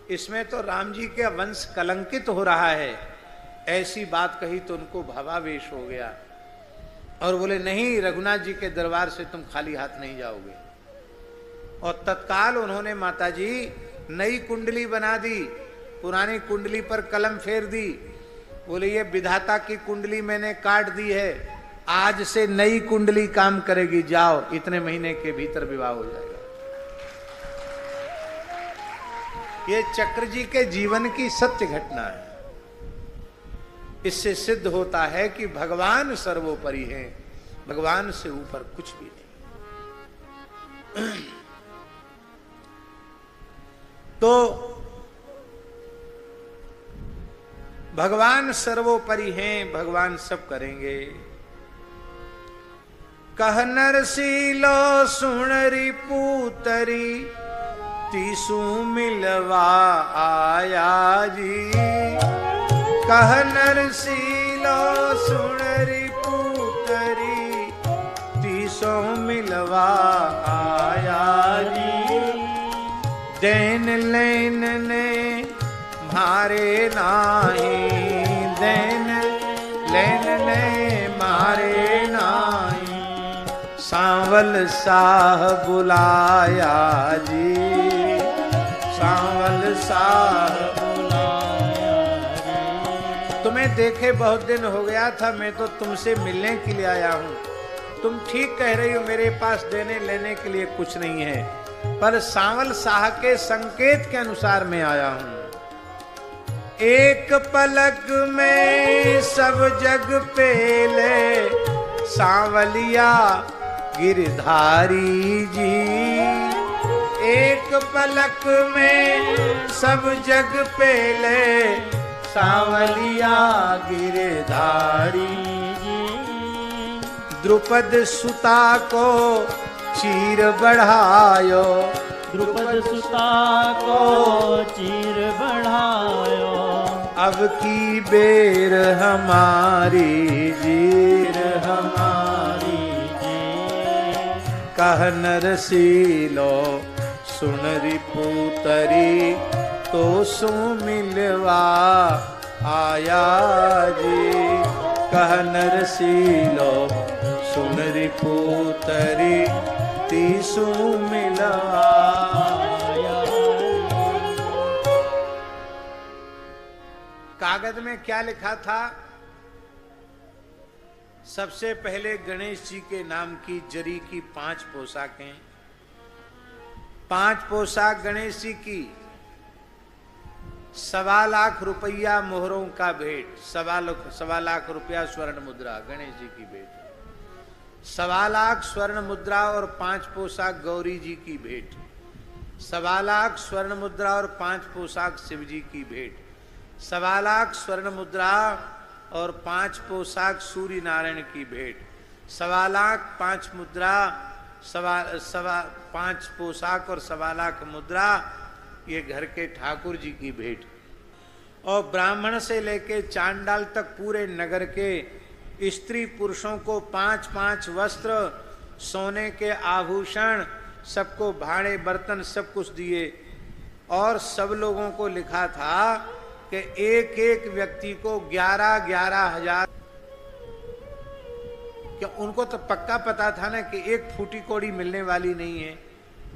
इसमें तो राम जी के वंश कलंकित हो रहा है। ऐसी बात कही तो उनको भावावेश हो गया और बोले नहीं, रघुनाथ जी के दरबार से तुम खाली हाथ नहीं जाओगे। और तत्काल उन्होंने माताजी नई कुंडली बना दी, पुरानी कुंडली पर कलम फेर दी। बोले ये विधाता की कुंडली मैंने काट दी है, आज से नई कुंडली काम करेगी, जाओ, इतने महीने के भीतर विवाह हो जाएगा। ये चक्र जी के जीवन की सत्य घटना है। इससे सिद्ध होता है कि भगवान सर्वोपरि हैं, भगवान से ऊपर कुछ भी नहीं। तो भगवान सर्वोपरि हैं, भगवान सब करेंगे। कह नरसीलो सुणरी पूतरी, तीसू मिलवा आया जी। कह नरसीलो सुणरी पूतरी, तीसो मिलवा आया जी। देन लेन ने मारे नाही, देन लेन ने मारे नाही। सांवल साह बुलाया जी, सांवल साह बुलाया जी। तुम्हें देखे बहुत दिन हो गया था, मैं तो तुमसे मिलने के लिए आया हूं। तुम ठीक कह रही हो, मेरे पास देने लेने के लिए कुछ नहीं है, पर सांवल साह के संकेत के अनुसार मैं आया हूं। एक पलक में सब जग पेले, सांवलिया गिरधारी जी। एक पलक में सब जग पेले, सांवलिया गिरधारी जी। द्रुपद सुता को चीर बढ़ायो, द्रुपद सुता को चीर बढ़ायो। अब की बेर हमारी जीर हमारी जी। कह नरसीलो सुनरी पूतरी, तो सु मिलवा आया जी। कह नरसीलो सुनरी पूतरी, तीसु मिलवा आया। कागज में क्या लिखा था? सबसे पहले गणेश जी के नाम की जरी की 5 पोशाकें, 5 पोशाक गणेश जी की, 1.25 लाख रुपया मोहरों का भेंट, 1.25 लाख रुपया स्वर्ण मुद्रा गणेश जी की भेंट, 1.25 लाख स्वर्ण मुद्रा और 5 पोशाक गौरी जी की भेंट, 1.25 लाख स्वर्ण मुद्रा और 5 पोशाक शिव जी की भेंट, 1.25 लाख स्वर्ण मुद्रा और 5 पोशाक सूर्य नारायण की भेंट, 1.25 लाख 5 मुद्रा, 5 पोशाक और 1.25 लाख मुद्रा ये घर के ठाकुर जी की भेंट। और ब्राह्मण से लेके चांडाल तक पूरे नगर के स्त्री पुरुषों को 5-5 वस्त्र, सोने के आभूषण, सबको भाड़े बर्तन सब कुछ दिए। और सब लोगों को लिखा था कि एक एक व्यक्ति को 11-11 हजार। क्या उनको तो पक्का पता था ना कि एक फूटी कौड़ी मिलने वाली नहीं है।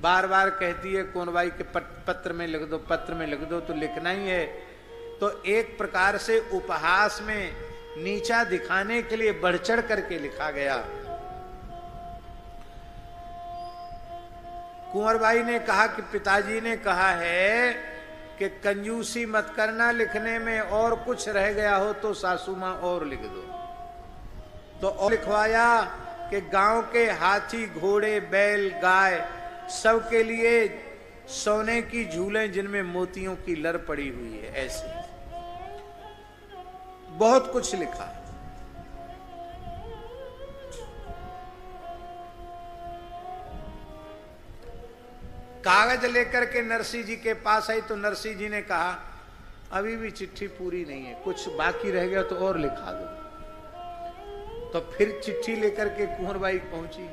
बार बार कहती है कोनबाई के पत्र में लिख दो, पत्र में लिख दो, तो लिखना ही है। तो एक प्रकार से उपहास में नीचा दिखाने के लिए बढ़ चढ़ करके लिखा गया। कुंवरबाई ने कहा कि पिताजी ने कहा है कि कंजूसी मत करना, लिखने में और कुछ रह गया हो तो सासू मां और लिख दो। तो और लिखवाया कि गांव के हाथी, घोड़े, बैल, गाय सब के लिए सोने की झूलें जिनमें मोतियों की लर पड़ी हुई है, ऐसे बहुत कुछ लिखा। कागज लेकर के नरसिंह जी के पास आई तो नरसिंह जी ने कहा अभी भी चिट्ठी पूरी नहीं है, कुछ बाकी रह गया तो और लिखा दो। तो फिर चिट्ठी लेकर के कुंवरबाई पहुंची।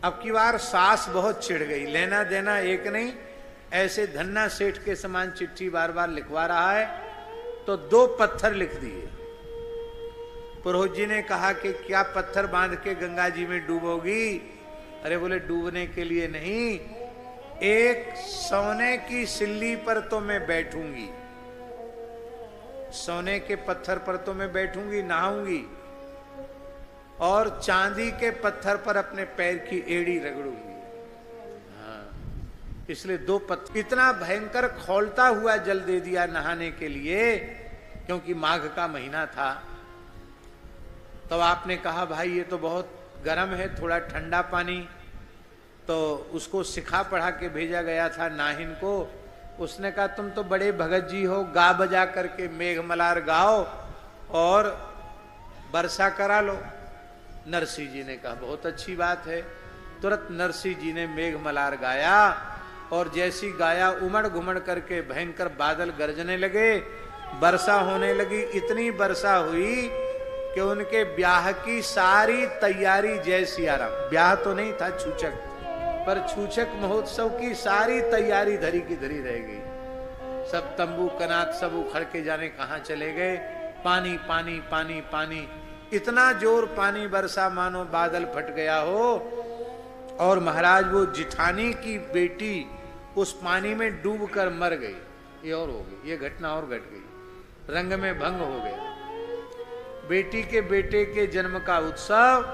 अब की बार सास बहुत चिढ़ गई, लेना देना एक नहीं, ऐसे धन्ना सेठ के समान चिट्ठी बार बार लिखवा रहा है, तो 2 पत्थर लिख दिए। पुरोहित जी ने कहा कि क्या पत्थर बांध के गंगा जी में डूबोगी? अरे बोले डूबने के लिए नहीं, एक सोने की सिल्ली पर तो मैं बैठूंगी, सोने के पत्थर पर तो मैं बैठूंगी, नहाऊंगी, और चांदी के पत्थर पर अपने पैर की एड़ी रगड़ूंगी। हाँ, इसलिए 2 पत्थर। इतना भयंकर खौलता हुआ जल दे दिया नहाने के लिए, क्योंकि माघ का महीना था। तो आपने कहा भाई ये तो बहुत गर्म है, थोड़ा ठंडा पानी। तो उसको सिखा पढ़ा के भेजा गया था नाहिन को। उसने कहा तुम तो बड़े भगत जी हो, गा बजा करके मेघ मलार गाओ और वर्षा करा लो। नरसिंह जी ने कहा बहुत अच्छी बात है। तुरंत नरसिंह जी ने मेघ मलार गाया, और जैसी गाया उमड़ घुमड़ करके भयंकर बादल गरजने लगे, वर्षा होने लगी। इतनी वर्षा हुई कि उनके ब्याह की सारी तैयारी, जय सिया राम, ब्याह तो नहीं था छूचक, पर छूचक महोत्सव की सारी तैयारी धरी की धरी रह गई। सब तंबू कनात सब उखड़ के जाने कहां चले गए। पानी पानी पानी पानी, इतना जोर पानी बरसा मानो बादल फट गया हो। और महाराज वो जिठानी की बेटी उस पानी में डूबकर मर गई। ये और हो गई, ये घटना और घट गई, रंग में भंग हो गया। बेटी के बेटे के जन्म का उत्सव,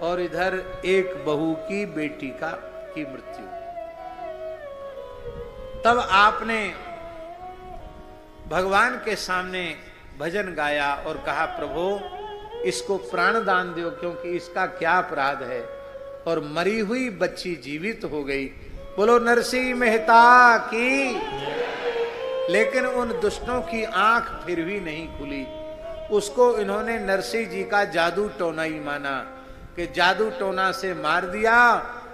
और इधर एक बहू की बेटी की मृत्यु। तब आपने भगवान के सामने भजन गाया और कहा प्रभु इसको प्राण दान दो, क्योंकि इसका क्या अपराध है। और मरी हुई बच्ची जीवित हो गई। बोलो नरसिंह मेहता की। लेकिन उन दुष्टों की आंख फिर भी नहीं खुली। उसको इन्होंने नरसिंह जी का जादू टोना ही माना, कि जादू टोना से मार दिया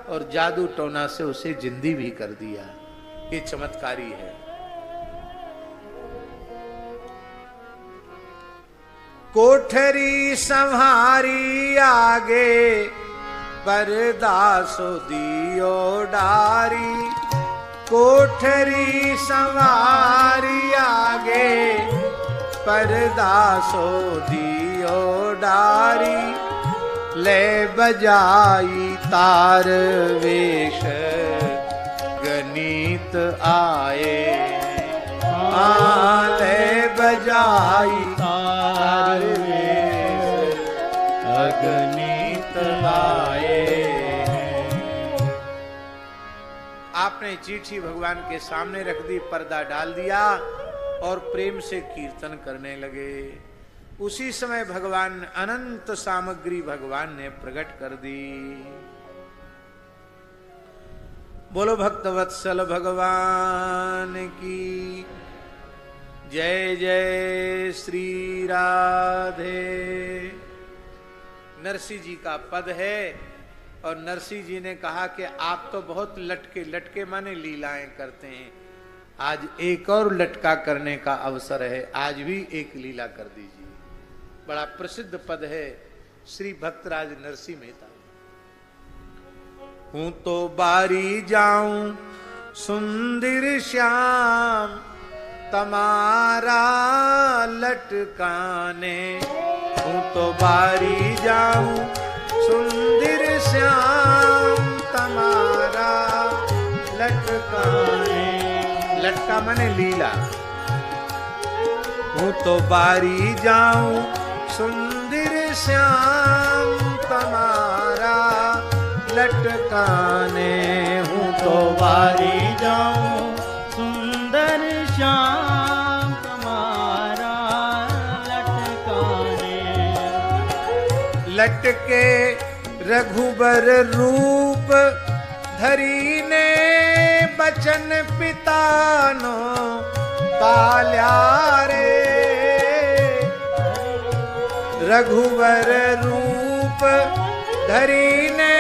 और जादू टोना से उसे जिंदी भी कर दिया। ये चमत्कारी है। कोठरी संहारी आगे, परदासो दियो डारी। कोठरी संहारी आगे, परदासो दियो डारी। ले बजाई तार वेश, गणित आए। ले बजाई तार वेश, गणित आए। आपने चिट्ठी भगवान के सामने रख दी, पर्दा डाल दिया और प्रेम से कीर्तन करने लगे। उसी समय भगवान अनंत सामग्री भगवान ने प्रकट कर दी। बोलो भक्तवत्सल भगवान की जय। जय श्री राधे। नरसिंह जी का पद है, और नरसिंह जी ने कहा कि आप तो बहुत लटके, लटके माने लीलाएं करते हैं, आज एक और लटका करने का अवसर है, आज भी एक लीला कर दीजिए। बड़ा प्रसिद्ध पद है श्री भक्तराज नरसिंह मेहता। हूं तो बारी जाऊं सुंदर श्याम, तमारा लटकाने। हूं तो बारी जाऊं सुंदर श्याम, तमारा लटकाने। लटका माने लीला। हूं तो बारी जाऊं सुंदर श्याम, तमारा लटकाने। हूं तो बारी जाऊं सुंदर श्याम, तमारा लटकाने। लटके रघुबर रूप धरी ने, बचन पितानो पाल्या रे। रघुवर रूप धरी ने,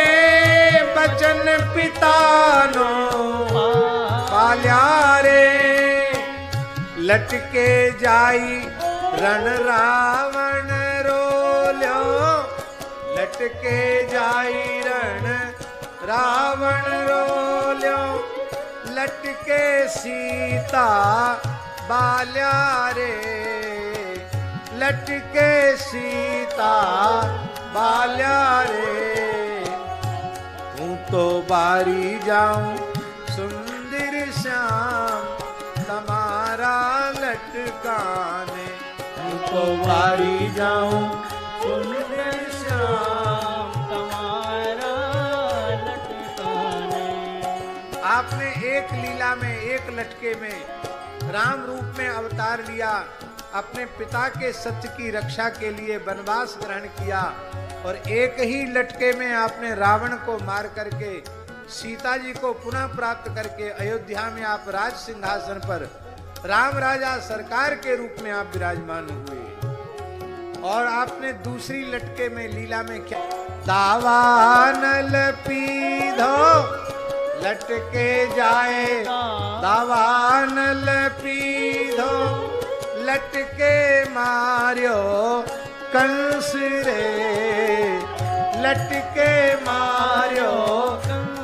बचन पितानो बाल्या रे लटके जाई रण रावण रोल्यो लटके जाई रण रावण रोल्यो लटके सीता बाल्या रे लटके सीता बाल्या रे हूँ तो बारी जाऊं सुंदर श्याम तुम्हारा लटकाने हूँ तो बारी जाऊं सुंदर श्याम तुम्हारा लटकाने। आपने एक लीला में एक लटके में राम रूप में अवतार लिया, अपने पिता के सत्य की रक्षा के लिए वनवास ग्रहण किया और एक ही लटके में आपने रावण को मार करके सीता जी को पुनः प्राप्त करके अयोध्या में आप राज सिंहासन पर राम राजा सरकार के रूप में आप विराजमान हुए। और आपने दूसरी लटके में लीला में क्या दावानल पीधो लटके जाए दावानल पीधो लटके मार्यो कंस रे लटके मार्यो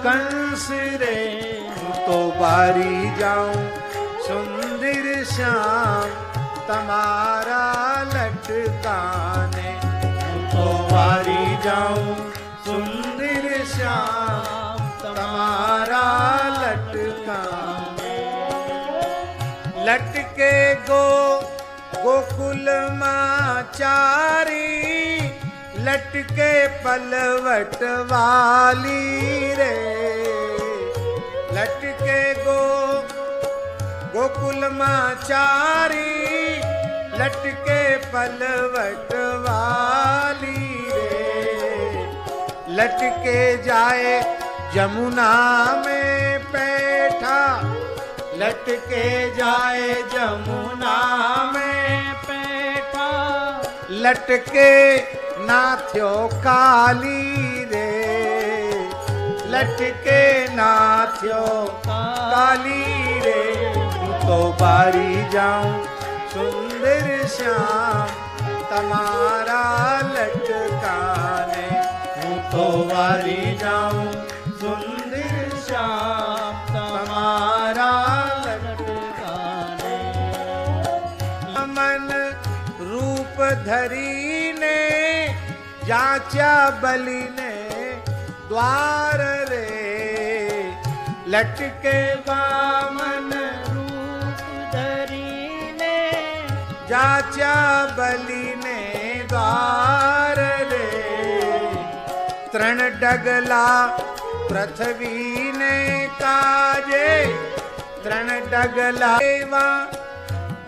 कंस रे तो बारी जाऊं सुंदर श्याम तुम्हारा लटकाने तो बारी जाऊं सुंदर श्याम तुम्हारा लटकाने। लटके गोकुल माचारी लटके पलवट वाली रे लटके गोकुल माचारी लटके पलवट वाली रे लटके जाए जमुना में पैठा लटके जाए जमुना में पैठा लटके नाथ्यो काली रे लटके नाथ्यो काली रे तो बारी जाऊं सुंदर श्याम तुम्हारा लटकाने तो बारी जाऊं सुंदर श्याम तुम्हारा लटकाने। मन रूप धरी ने जाचा बलि ने द्वार रे लटके वामन रूप धरी ने जाचा बलि ने द्वार रे तृण डगला पृथ्वी ने काजे तृण डगला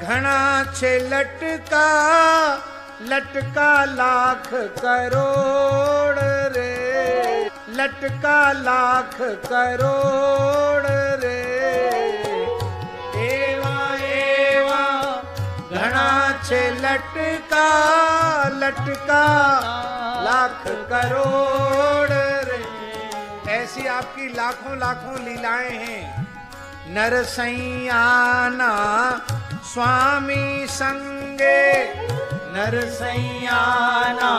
घना छे लटका लटका लाख करोड़ रे लटका लाख करोड़ रे एवा एवा घना छे लटका लटका लाख करोड़ रे। ऐसी आपकी लाखों लाखों लीलाएं हैं। नरसैयाना स्वामी संगे नरसैयाना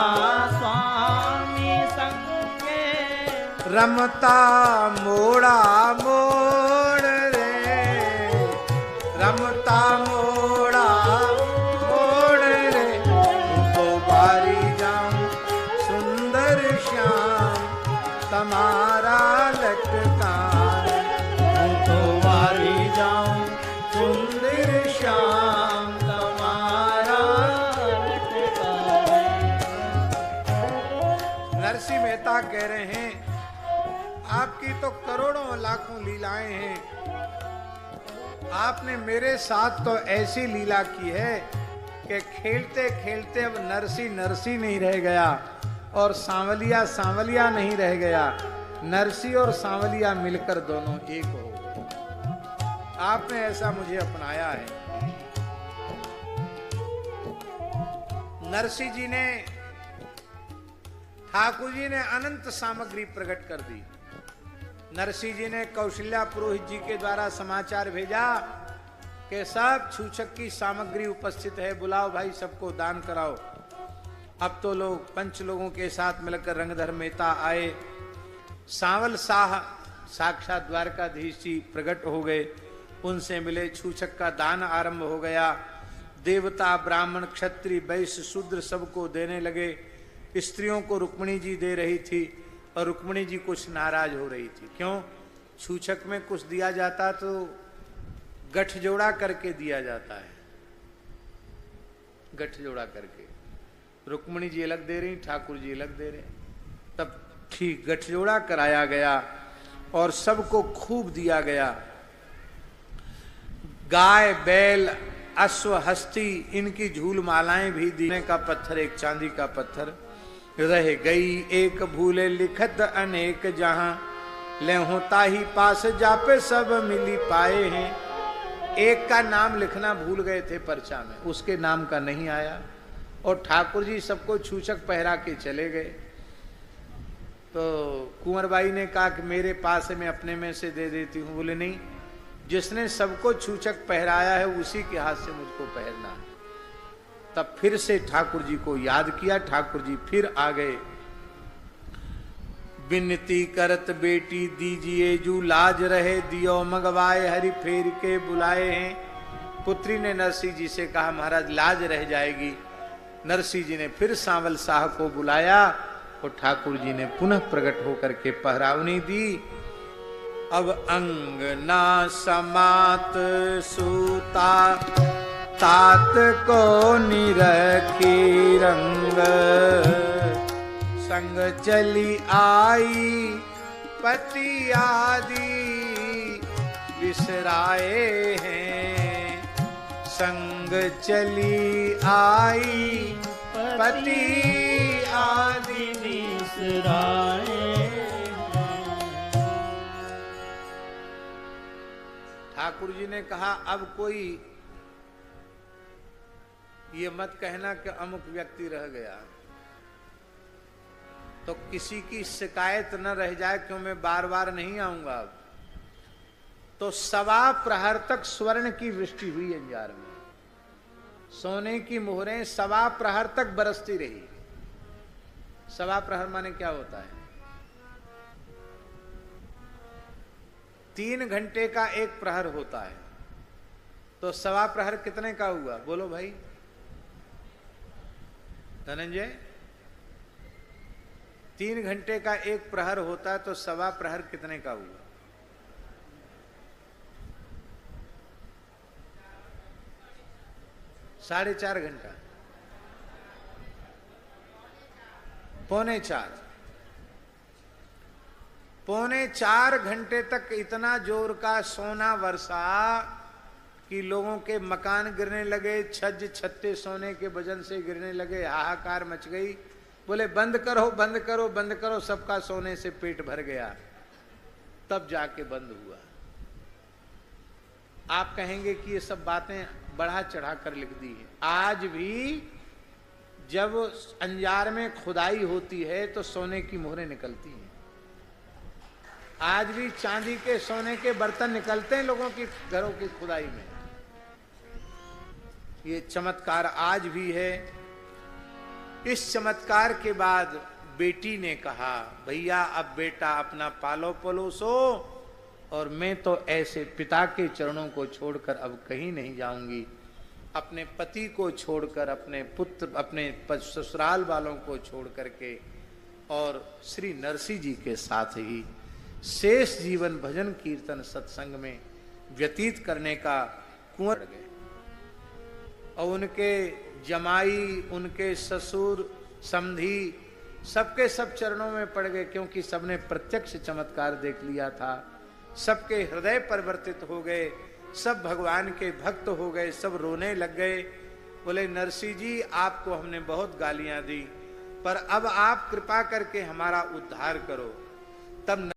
स्वामी संगे रमता मोड़ा मोड़ रे रमता मोड़ा मोड़ रे तो बारी जाऊं सुंदर श्याम तुम्हारा लटकाने तो बारी जाऊं सुंदर श्याम तुम्हारा लटकाने। नरसिंह मेहता कह रहे हैं आपकी तो करोड़ों लाखों लीलाएं हैं, आपने मेरे साथ तो ऐसी लीला की है कि खेलते खेलते अब नरसी नरसी नहीं रह गया और सांवलिया सांवलिया नहीं रह गया, नरसी और सांवलिया मिलकर दोनों एक हो। आपने ऐसा मुझे अपनाया है। नरसी जी ने ठाकुर जी ने अनंत सामग्री प्रकट कर दी। नरसिंह जी ने कौशल्या पुरोहित जी के द्वारा समाचार भेजा कि सब छूछक की सामग्री उपस्थित है, बुलाओ भाई सबको, दान कराओ। अब तो लोग 5 लोगों के साथ मिलकर रंगधर मेहता आए। सांवल शाह साक्षात द्वारकाधीश जी प्रकट हो गए, उनसे मिले। छूछक का दान आरंभ हो गया। देवता ब्राह्मण क्षत्रिय वैश्य शूद्र सबको देने लगे। स्त्रियों को रुक्मिणी जी दे रही थी और रुक्मिणी जी कुछ नाराज हो रही थी। क्यों? छूछक में कुछ दिया जाता तो गठजोड़ा करके दिया जाता है, गठजोड़ा करके। रुक्मिणी जी अलग दे रही, ठाकुर जी अलग दे रहे। तब ठीक गठजोड़ा कराया गया और सबको खूब दिया गया। गाय बैल अश्व हस्ती इनकी झूल मालाएं भी दीने का पत्थर, एक चांदी का पत्थर। रह गई एक भूले लिखत अनेक जहां, ले होता ही पास जापे सब मिली पाए हैं। एक का नाम लिखना भूल गए थे पर्चा में, उसके नाम का नहीं आया और ठाकुर जी सबको छूछक पहरा के चले गए। तो कुंवरबाई ने कहा कि मेरे पास है, मैं अपने में से दे देती हूँ। बोले नहीं, जिसने सबको छूछक पहराया है उसी के हाथ से मुझको पहनना है। तब फिर से ठाकुर जी को याद किया। ठाकुर जी फिर आ गए। विनती करत बेटी दीजिए जू लाज रहे, दियो मगवाए हरि फेर के बुलाए हैं। पुत्री ने नरसिंह जी से कहा महाराज लाज रह जाएगी। नरसिंह जी ने फिर सांवल शाह को बुलाया और ठाकुर जी ने पुनः प्रकट होकर के पहरावनी दी। अब अंग ना समात सूता, तात को निरखी रंग, संग चली आई पति आदि बिसराए हैं। संग चली आई पति आदि बिसराए। ठाकुर जी ने कहा अब कोई ये मत कहना कि अमुक व्यक्ति रह गया, तो किसी की शिकायत न रह जाए, क्यों मैं बार बार नहीं आऊंगा। अब तो 1.25 प्रहर तक स्वर्ण की वृष्टि हुई अंजार में, सोने की मोहरें 1.25 प्रहर तक बरसती रही। 1.25 प्रहर माने क्या होता है? 3 घंटे का एक प्रहर होता है, तो 1.25 प्रहर कितने का हुआ? बोलो भाई धनंजय। 3 घंटे का एक प्रहर होता है तो 1.25 प्रहर कितने का हुआ? 4.5 घंटा, 3.25 4 घंटे तक इतना जोर का सोना वर्षा कि लोगों के मकान गिरने लगे, छज्ज छत्ते सोने के वजन से गिरने लगे, हाहाकार मच गई। बोले बंद करो बंद करो बंद करो, सबका सोने से पेट भर गया। तब जाके बंद हुआ। आप कहेंगे कि ये सब बातें बढ़ा चढ़ा कर लिख दी है। आज भी जब अंजार में खुदाई होती है तो सोने की मोहरें निकलती हैं। आज भी चांदी के सोने के बर्तन निकलते हैं लोगों की घरों की खुदाई में। ये चमत्कार आज भी है। इस चमत्कार के बाद बेटी ने कहा भैया अब बेटा अपना पालो पलोसो, और मैं तो ऐसे पिता के चरणों को छोड़कर अब कहीं नहीं जाऊंगी। अपने पति को छोड़कर, अपने पुत्र, अपने ससुराल वालों को छोड़ करके और श्री नरसिंह जी के साथ ही शेष जीवन भजन कीर्तन सत्संग में व्यतीत करने का कुंवर गए। और उनके जमाई, उनके ससुर, समधी सबके सब चरणों में पड़ गए, क्योंकि सबने प्रत्यक्ष चमत्कार देख लिया था। सबके हृदय परिवर्तित हो गए, सब भगवान के भक्त हो गए, सब रोने लग गए। बोले नरसिंह जी आपको हमने बहुत गालियां दी, पर अब आप कृपा करके हमारा उद्धार करो। तब